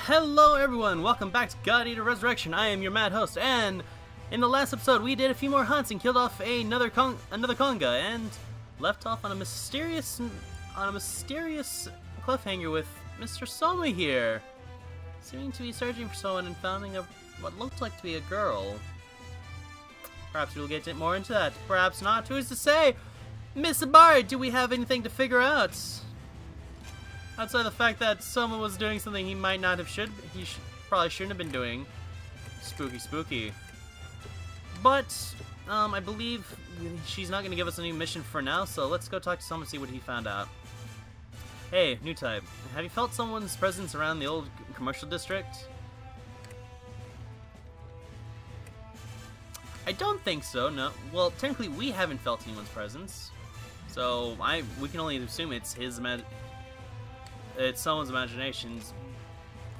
Hello everyone, welcome back to God Eater Resurrection. I am your mad host, and in the last episode we did a few more hunts and killed off another conga and left off on a mysterious cliffhanger with Mr. Soma here, seeming to be searching for someone and finding what looked like to be a girl. Perhaps we'll get more into that, perhaps not. Who's to say? Miss Abari, do we have anything to figure out? Outside the fact that Soma was doing something he might not have probably shouldn't have been doing. Spooky. But, I believe she's not going to give us a new mission for now, so let's go talk to Soma and see what he found out. Hey, new type. Have you felt someone's presence around the old commercial district? I don't think so, no. Well, technically we haven't felt anyone's presence. So, we can only assume it's it's someone's imaginations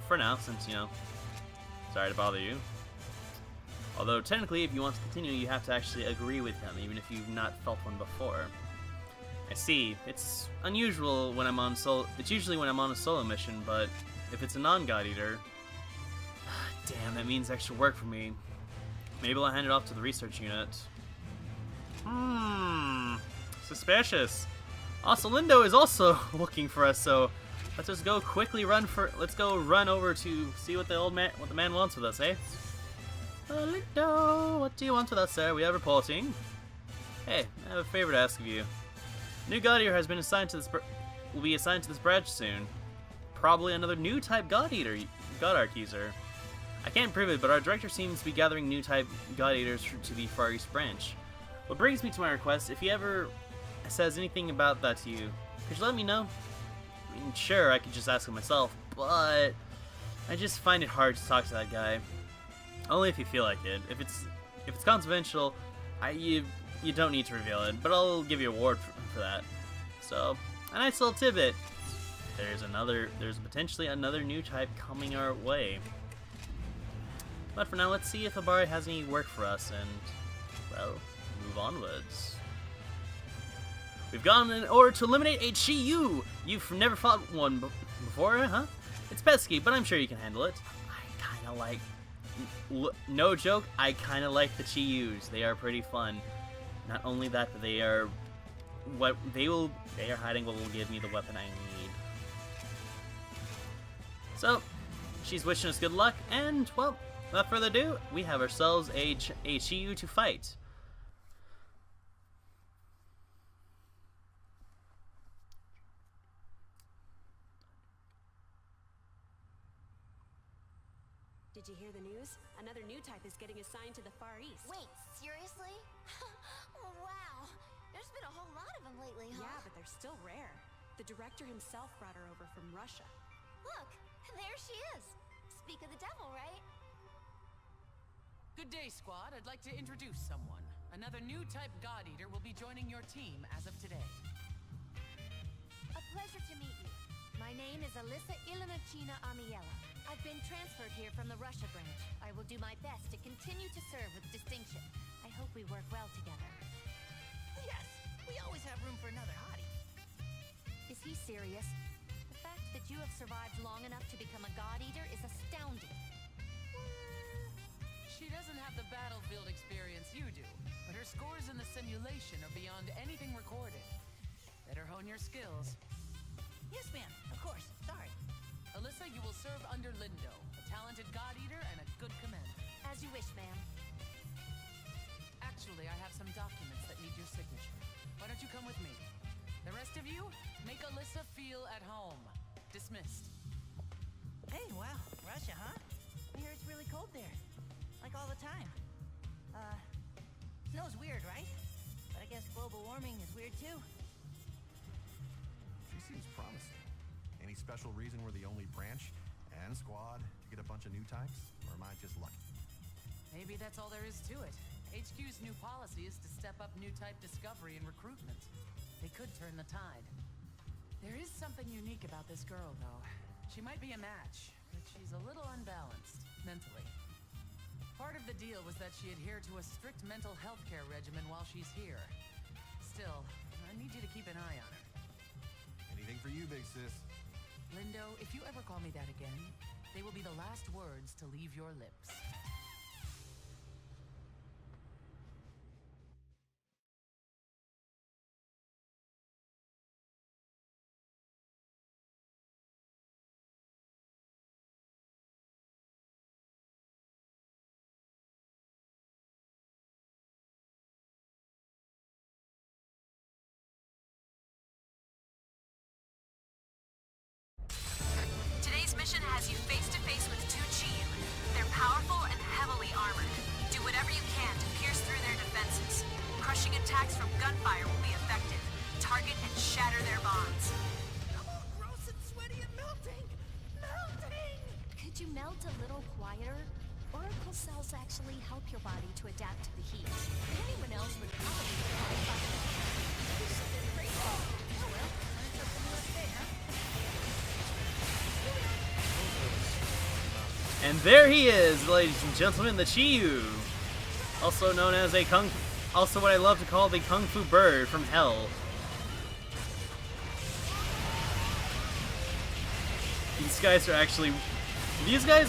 for now, since, sorry to bother you. Although, technically, if you want to continue, you have to actually agree with him, even if you've not felt one before. I see. It's unusual when I'm on it's usually when I'm on a solo mission, but if it's a non-God Eater, damn, that means extra work for me. Maybe I'll hand it off to the research unit. Suspicious. Also, Lindo is also looking for us, so let's just go quickly run over to see what the man wants with us, eh? Lindo, what do you want with us, sir? We are reporting. Hey, I have a favor to ask of you. New God Eater has been assigned to this will be assigned to this branch soon. Probably another new type God Arc user. I can't prove it, but our director seems to be gathering new type God Eaters to the Far East branch. What brings me to my request, if he ever says anything about that to you, could you let me know? I mean, sure, I could just ask him myself, but I just find it hard to talk to that guy. Only if you feel like it. If it's confidential, you don't need to reveal it, but I'll give you a reward for that. So, a nice little tidbit. There's potentially another new type coming our way. But for now, let's see if Abari has any work for us, and, well, move onwards. We've gone in order to eliminate a Chi-Yu! You've never fought one before, huh? It's pesky, but I'm sure you can handle it. I kinda like... No joke, I kinda like the Chi-Yus. They are pretty fun. Not only that, but they are hiding what will give me the weapon I need. So, she's wishing us good luck, and, well, without further ado, we have ourselves a Chi-Yu to fight. Did you hear the news? Another new type is getting assigned to the Far East. Wait, seriously? Wow. There's been a whole lot of them lately, huh? Yeah, but they're still rare. The director himself brought her over from Russia. Look, there she is. Speak of the devil, right? Good day, squad. I'd like to introduce someone. Another new type God Eater will be joining your team as of today. A pleasure to meet you. My name is Alyssa Ilinachina Amiela. I've been transferred here from the Russia branch. I will do my best to continue to serve with distinction. I hope we work well together. Yes, we always have room for another hottie. Is he serious? The fact that you have survived long enough to become a God Eater is astounding. She doesn't have the battlefield experience you do, but her scores in the simulation are beyond anything recorded. Better hone your skills. Yes, ma'am. Of course. Sorry. Alyssa, you will serve under Lindo, a talented God Eater and a good commander. As you wish, ma'am. Actually, I have some documents that need your signature. Why don't you come with me? The rest of you, make Alyssa feel at home. Dismissed. Hey, wow. Russia, huh? I hear it's really cold there. Like all the time. Snow's weird, right? But I guess global warming is weird too. She seems promising. Any special reason we're the only branch and squad to get a bunch of new types? Or am I just lucky? Maybe that's all there is to it. HQ's new policy is to step up new type discovery and recruitment. They could turn the tide. There is something unique about this girl, though. She might be a match, but she's a little unbalanced, mentally. Part of the deal was that she adhered to a strict mental health care regimen while she's here. Still, I need you to keep an eye on her. Anything for you, big sis. Lindo, if you ever call me that again, They will be the last words to leave your lips. Today's mission has you face to face with two Chiyu. They're powerful and heavily armored. Do whatever you can to pierce through their defenses. Crushing attacks from gunfire will be effective. Target and shatter their bonds. I'm all gross and sweaty and melting! Melting! Could you melt a little quieter? Oracle cells actually help your body to adapt to the heat. Anyone else would probably cry about it. You're something crazy. Oh well, learned something new every day, huh? And there he is, ladies and gentlemen, the Chiyu, also known as also what I love to call the Kung Fu Bird from Hell. These guys are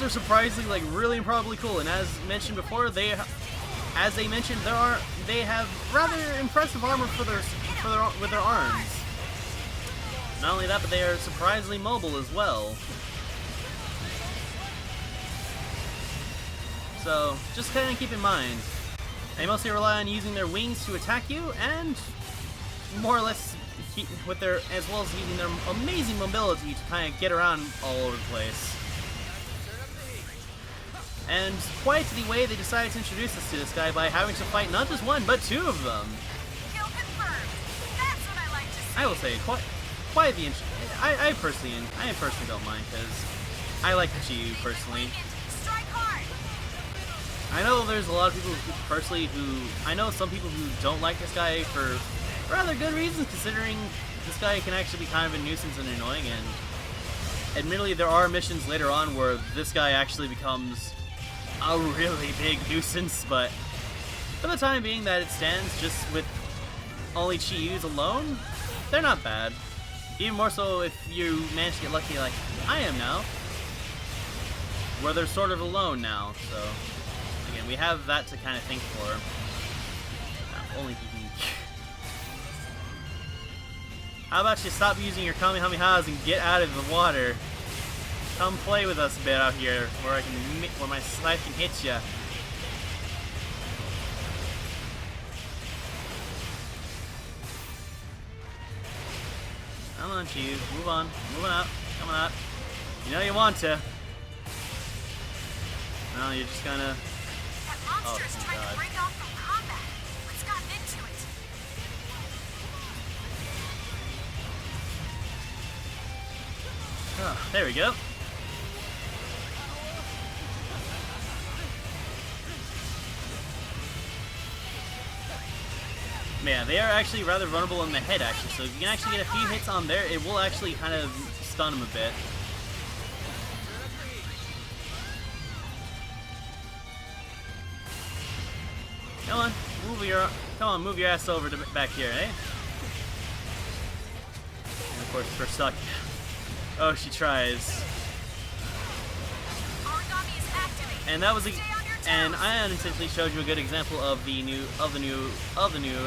surprisingly, like, really improbably cool. And as mentioned before, they have rather impressive armor with their arms. Not only that, but they are surprisingly mobile as well. So, just kind of keep in mind, they mostly rely on using their wings to attack you, and more or less as well as using their amazing mobility to kind of get around all over the place. And quite the way they decided to introduce us to this guy by having to fight not just one, but two of them. Kill confirmed. That's what I like to see. I will say, quite the I personally don't mind, because I like the Chiyu personally. Strike hard. I know there's a lot of people I know some people who don't like this guy for rather good reasons, considering this guy can actually be kind of a nuisance and annoying, and admittedly there are missions later on where this guy actually becomes a really big nuisance, but for the time being that it stands just with only Chiyus alone, they're not bad. Even more so if you manage to get lucky like I am now, where they're sort of alone now, so again, we have that to kind of think for. Only he can. How about you stop using your Kamehamehas and get out of the water? Come play with us a bit out here, where my scythe can hit ya. Come on, Chiyu, move on, moving up, coming up. You know you want to. No, you're just gonna. That monster is trying to break off from combat. What's gotten into it? Oh, there we go. Man, they are actually rather vulnerable in the head, actually. So if you can actually get a few hits on there, it will actually kind of stun them a bit. Come on, move your ass over to back here, eh? And of course, we're stuck. Oh, she tries. Aragami is activated. And that was Stay on your toes. and I unintentionally showed you a good example of the new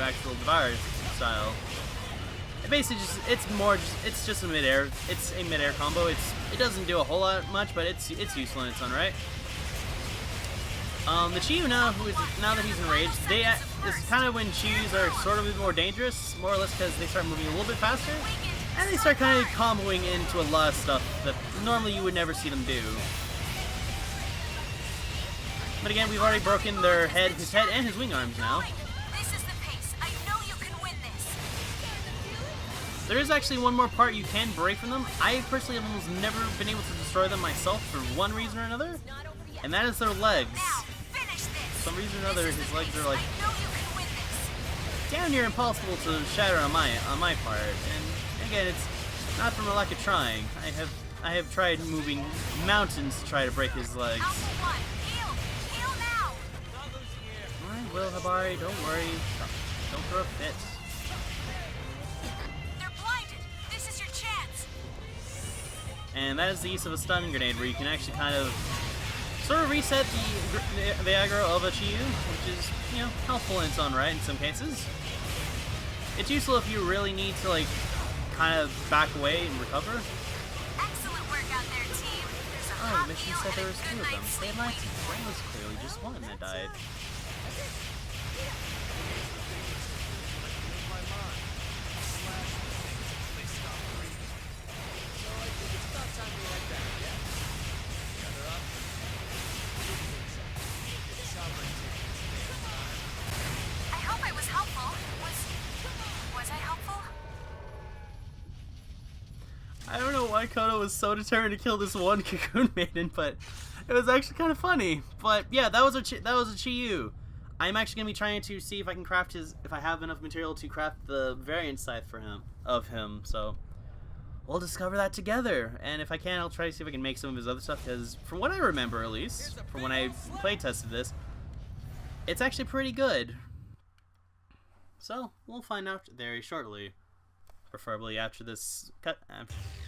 actual Devour style. It basically it's just a mid-air. It's a mid-air combo. It doesn't do a whole lot much, but it's useful in its own right. The Chiyu now that he's enraged, it's kind of when Chiyus are sort of a bit more dangerous, more or less because they start moving a little bit faster, and they start kind of comboing into a lot of stuff that normally you would never see them do. But again, we've already broken his head and his wing arms now. This is the pace. I know you can win this. There is actually one more part you can break from them. I personally have almost never been able to destroy them myself for one reason or another, and that is their legs. Now, finish this. For some reason or another, his legs are like I know you can win this. damn near impossible to shatter on my part. And again, it's not from a lack of trying. I have tried moving mountains to try to break his legs. Alpha 1, heal. Heal now. I will, Habari. Don't worry. Don't throw a fit. They're blinded. This is your chance. And that is the use of a stun grenade, where you can actually kind of sort of reset the aggro of a Chiyu, which is, you know, helpful in its own right in some cases. It's useful if you really need to, like, kind of back away and recover. Excellent work out there, team. There's a Oh, hot the mission meal said and there a was two good of them. night's They sleep lied to waiting me. for There you. was clearly just one that died. I hope I was helpful. Was I helpful? I don't know why Kodo was so determined to kill this one Cocoon Maiden, but it was actually kind of funny. But yeah, that was a Chiyu. I'm actually gonna be trying to see if I can craft if I have enough material to craft the variant scythe for him. So we'll discover that together. And if I can, I'll try to see if I can make some of his other stuff. Because from what I remember, at least from when I play tested this, it's actually pretty good. So we'll find out very shortly. Preferably after this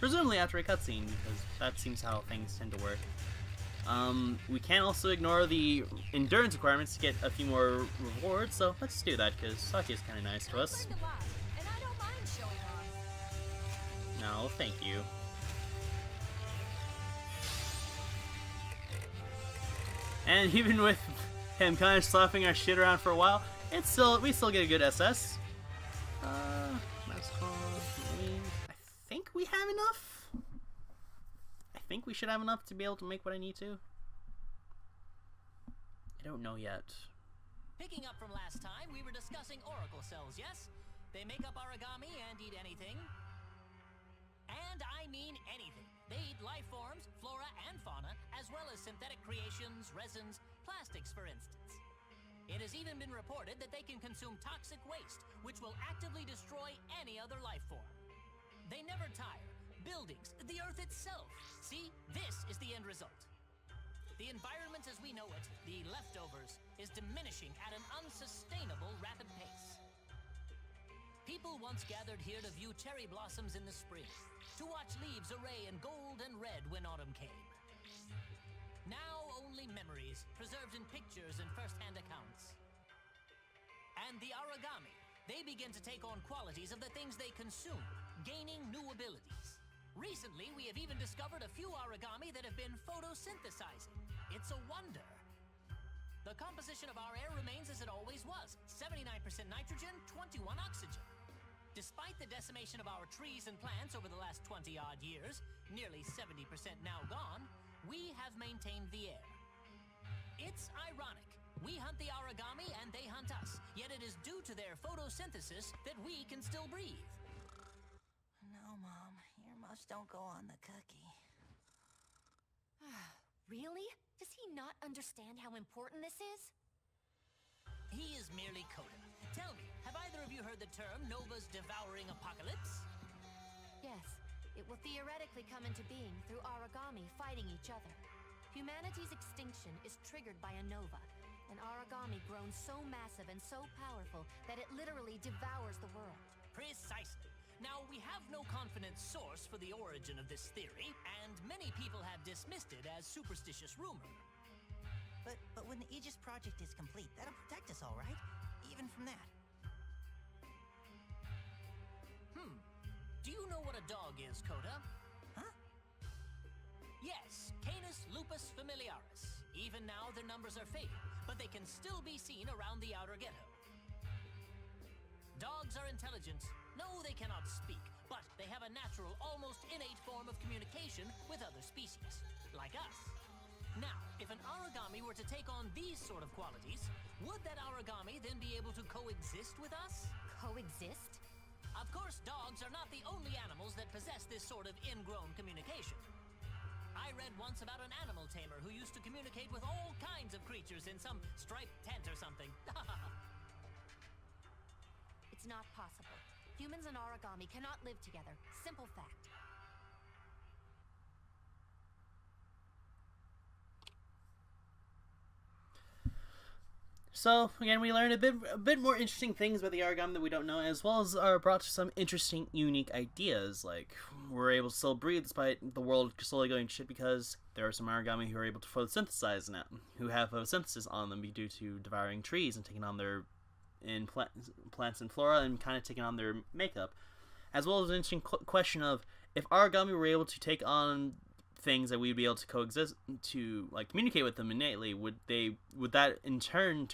presumably after a cutscene, because that seems how things tend to work. We can also ignore the endurance requirements to get a few more rewards, so let's do that, because Saki is kind of nice to us. No, thank you. And even with him kind of slapping our shit around for a while, we still get a good SS. I think we have enough. I think we should have enough to be able to make what I need to. I don't know yet. Picking up from last time, we were discussing oracle cells, yes? They make up Aragami and eat anything. And I mean anything. They eat life forms, flora and fauna, as well as synthetic creations, resins, plastics, for instance. It has even been reported that they can consume toxic waste, which will actively destroy any other life form. They never tire. Buildings, the Earth itself. See, this is the end result. The environment as we know it, the leftovers, is diminishing at an unsustainable rapid pace. People once gathered here to view cherry blossoms in the spring, to watch leaves array in gold and red when autumn came. Now only memories, preserved in pictures and first-hand accounts. And the Aragami, they begin to take on qualities of the things they consume, gaining new abilities. Recently, we have even discovered a few Aragami that have been photosynthesizing. It's a wonder. The composition of our air remains as it always was, 79% nitrogen, 21 oxygen. Despite the decimation of our trees and plants over the last 20-odd years, nearly 70% now gone, we have maintained the air. It's ironic. We hunt the Aragami and they hunt us, yet it is due to their photosynthesis that we can still breathe. No, Mom. Earmuffs don't go on the cookie. Really? Does he not understand how important this is? He is merely Coda. Tell me, have either of you heard the term Nova's devouring apocalypse? Yes. It will theoretically come into being through Aragami fighting each other. Humanity's extinction is triggered by a nova, an Aragami grown so massive and so powerful that it literally devours the world. Precisely. Now, we have no confident source for the origin of this theory, and many people have dismissed it as superstitious rumor. But when the Aegis project is complete, that'll protect us, all right? Even from that. Do you know what a dog is, Coda? Huh? Yes, Canis lupus familiaris. Even now, their numbers are fading, but they can still be seen around the outer ghetto. Dogs are intelligent. No, they cannot speak, but they have a natural, almost innate form of communication with other species, like us. Now, if an Aragami were to take on these sort of qualities, would that Aragami then be able to coexist with us? Coexist? Of course, dogs are not the only animals that possess this sort of ingrown communication. I read once about an animal tamer who used to communicate with all kinds of creatures in some striped tent or something. It's not possible. Humans and Aragami cannot live together. Simple fact. So again, we learned a bit more interesting things about the Aragami that we don't know, as well as are brought to some interesting, unique ideas. Like we're able to still breathe despite the world slowly going to shit because there are some Aragami who are able to photosynthesize now, who have photosynthesis on them due to devouring trees and taking on their plants and flora and kind of taking on their makeup, as well as an interesting question of if Aragami were able to take on things that we'd be able to coexist to like communicate with them innately, would that in turn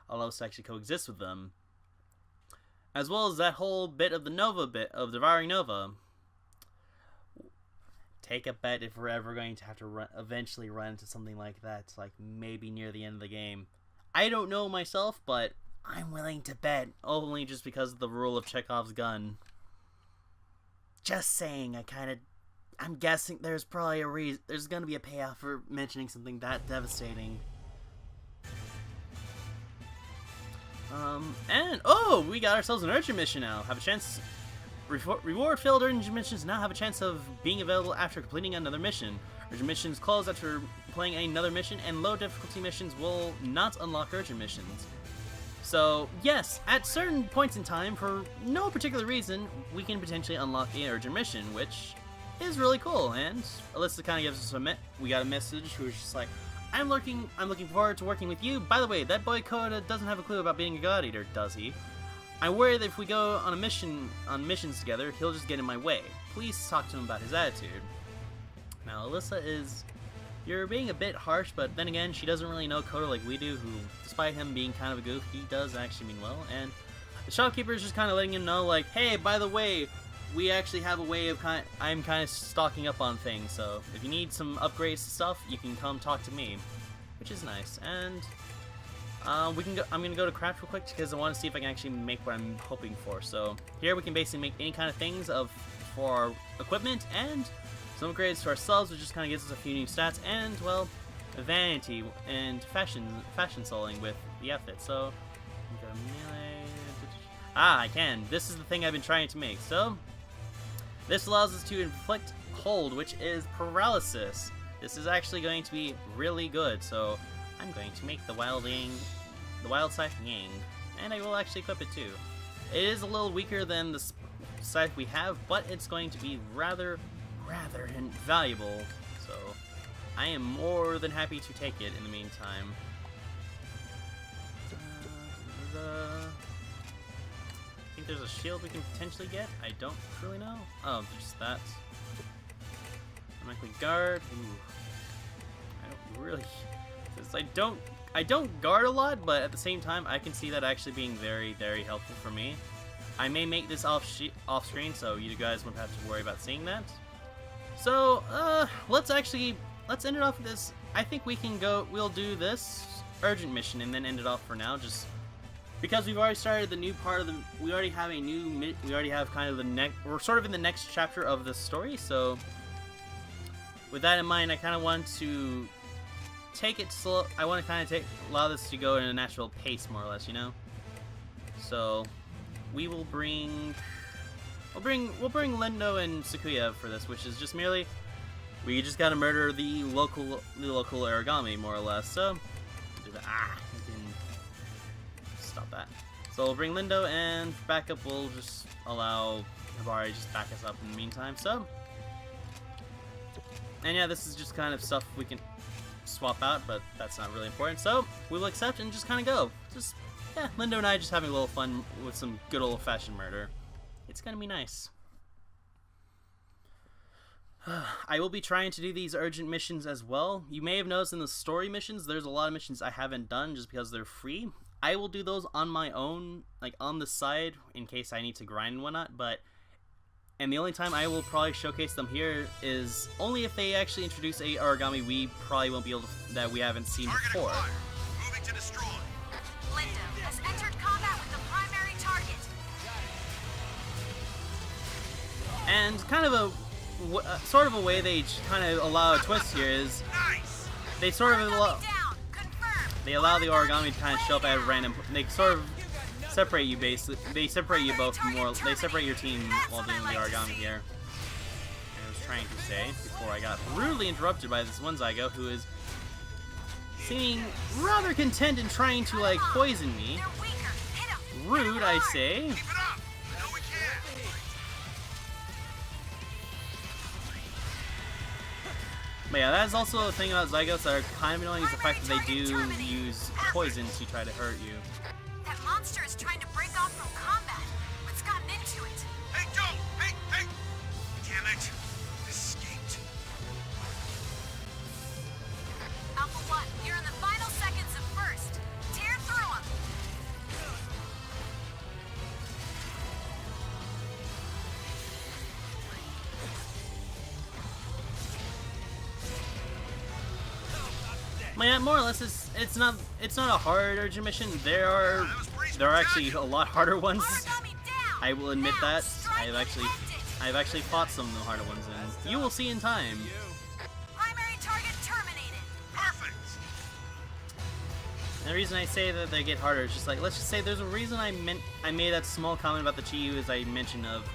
allow us to actually coexist with them, as well as that whole bit of the Nova bit of devouring Nova. Take a bet if we're ever going to have to eventually run into something like that, like maybe near the end of the game. I don't know myself, but I'm willing to bet, only just because of the rule of Chekhov's gun. Just saying, I'm guessing there's probably a reason. There's gonna be a payoff for mentioning something that devastating. And oh, we got ourselves an urgent mission now. Have a chance. Reward failed urgent missions now have a chance of being available after completing another mission. Urgent missions close after playing another mission, and low difficulty missions will not unlock urgent missions. So yes, at certain points in time, for no particular reason, we can potentially unlock an urgent mission, which is really cool. And Alyssa kind of gives us we got a message who's just like, I'm looking forward to working with you. By the way, that boy Coda doesn't have a clue about being a god eater, does he? I'm worried that if we go on missions together, he'll just get in my way. Please talk to him about his attitude. Now, Alyssa you're being a bit harsh, but then again, she doesn't really know Coda like we do, who, despite him being kind of a goof, he does actually mean well. And the shopkeeper is just kind of letting him know, like, hey, by the way, we actually have a way of I'm kind of stocking up on things, so if you need some upgrades to stuff, you can come talk to me, which is nice. And I'm gonna go to craft real quick because I want to see if I can actually make what I'm hoping for. So here we can basically make any kind of things for our equipment and some upgrades to ourselves, which just kind of gives us a few new stats and, well, vanity and fashion soling with the outfit. So melee. I can. This is the thing I've been trying to make. So this allows us to inflict hold, which is paralysis. This is actually going to be really good. So I'm going to make the wild scythe Yang, and I will actually equip it too. It is a little weaker than the scythe we have, but it's going to be rather valuable. So I am more than happy to take it in the meantime. I think there's a shield we can potentially get. I don't really know. Oh, just that. Automatically guard. Ooh. I don't really. I don't guard a lot, but at the same time, I can see that actually being very helpful for me. I may make this off screen, so you guys won't have to worry about seeing that. So, let's end it off with this. I think we'll do this urgent mission and then end it off for now, just because we've already started the new part of we already have kind of we're sort of in the next chapter of the story, so with that in mind, I kind of want to take it slow. I want to kind of allow this to go in a natural pace, more or less, you know? So, we'll bring Lindo and Sakuya for this, which is just merely we just gotta murder the local Aragami, more or less. So do that. You can stop that. So we'll bring Lindo, and for backup we'll just allow Hibari just back us up in the meantime. So, and yeah, this is just kind of stuff we can swap out, but that's not really important. So we will accept and just kind of go. Just yeah, Lindo and I just having a little fun with some good old-fashioned murder. It's gonna be nice. I will be trying to do these urgent missions as well. You may have noticed in the story missions, there's a lot of missions I haven't done just because they're free. I will do those on my own, like on the side, in case I need to grind and whatnot, and the only time I will probably showcase them here is only if they actually introduce a Aragami we probably won't be able to, that we haven't seen before. Moving to destroy. Lindo has entered combat with the primary target. And kind of sort of a way they kind of allow a twist here is they sort of allow the Aragami to kind of show up at random. They sort of separate you basically. They separate you both more. They separate your team while doing the Aragami here. I was trying to say before I got rudely interrupted by this one Zygo who is seeming rather content in trying to, like, poison me. They're weaker. Hit 'em. Rude, I say. Keep it up! I know we can! But yeah, that's also the thing about Zygotes that are kind of annoying is the fact that they do use poison to try to hurt you. That monster is trying to break off from combat. What's gotten into it? Hey, don't! Hey, hey! Damn it! Escaped. Alpha 1, you're in the final seconds of first. Tear through them. Yeah, more or less, it's not a hard urgent mission. There are actually a lot harder ones. Aragami down. I will admit Now, that. strike and end it. I've actually fought some of the harder ones, and you will see in time. Primary target terminated. Perfect! And the reason I say that they get harder is just like, let's just say there's a reason I made that small comment about the Chi-Yu as I mentioned of.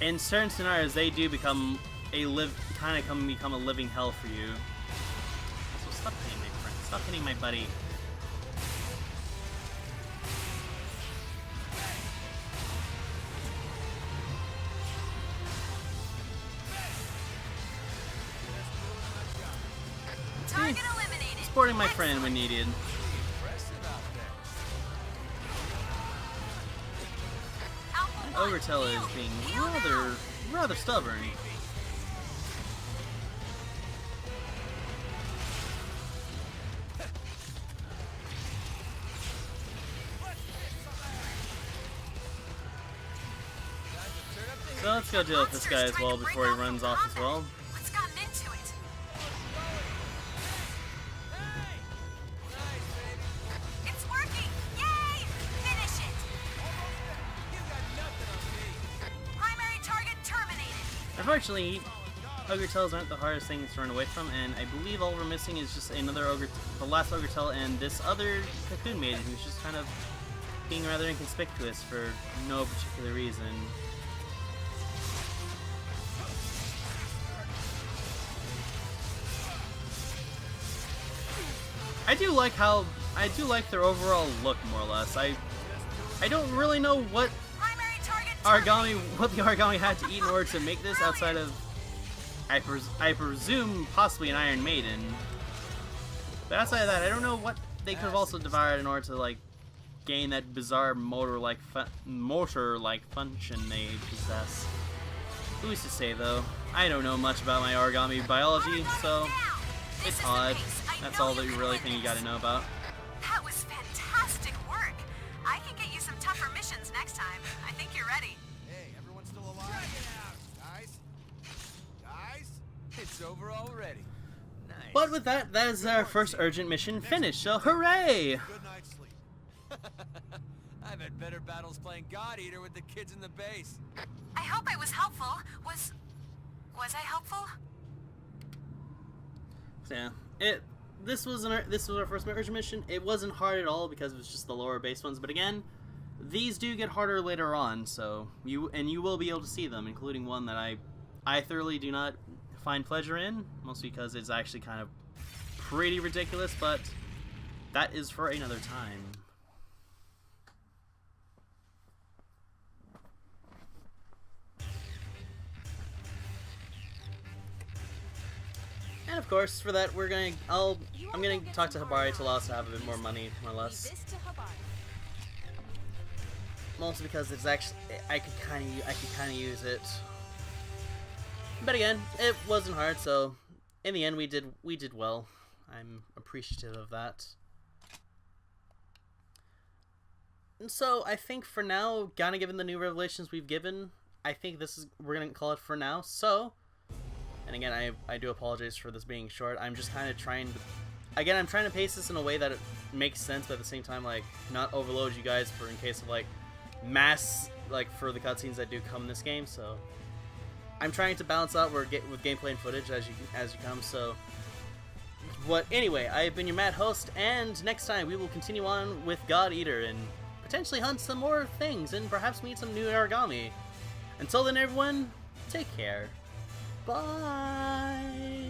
In certain scenarios, they do become a become a living hell for you. So stop hitting my friend. Stop hitting my buddy. Target eliminated. Supporting my friend when needed. Alpha 1, Overtell is heal. being Heal now. rather stubborn. So let's go deal with this guy as well before he runs off as well. What's gotten into it? It's working! Yay! Finish it! Primary target terminated. Unfortunately, Ogre Tails aren't the hardest things to run away from, and I believe all we're missing is just another the last Ogre Tail and this other Cocoon Maiden who's just kind of being rather inconspicuous for no particular reason. I do like their overall look more or less. I don't really know what Primary target the Aragami had to eat in order to make this outside of I presume possibly an Iron Maiden. But outside of that, I don't know what they could have also devoured in order to like gain that bizarre motor-like function they possess. Who's to say though? I don't know much about my Aragami biology, so it's odd. That's all that you really think you gotta know about. That was fantastic work. I can get you some tougher missions next time. I think you're ready. Hey, everyone still alive? Drag it out! Guys? Guys? It's over already. Nice. But with that, that is our first urgent mission finished, so hooray! Good night's sleep. I've had better battles playing God Eater with the kids in the base. I hope I was helpful. Was I helpful? So yeah, this was our first urgent mission. It wasn't hard at all because it was just the lower base ones, but again, these do get harder later on, so you will be able to see them, including one that I thoroughly do not find pleasure in, mostly because it's actually kind of pretty ridiculous, but that is for another time. And of course, for that, I'm gonna talk to Habari to allow us to have a bit more money, more or less. Mostly because it's actually I could kind of use it. But again, it wasn't hard, so in the end, we did well. I'm appreciative of that. And so I think for now, kinda given the new revelations we've given, I think we're gonna call it for now. So. And again, I do apologize for this being short. I'm just kind of trying to... Again, I'm trying to pace this in a way that it makes sense, but at the same time, like, not overload you guys for in case of, like, mass, like, for the cutscenes that do come in this game, so... I'm trying to balance out with gameplay and footage as you come, so... Anyway, I have been your Mad Host, and next time we will continue on with God Eater and potentially hunt some more things and perhaps meet some new Aragami. Until then, everyone, take care. Bye!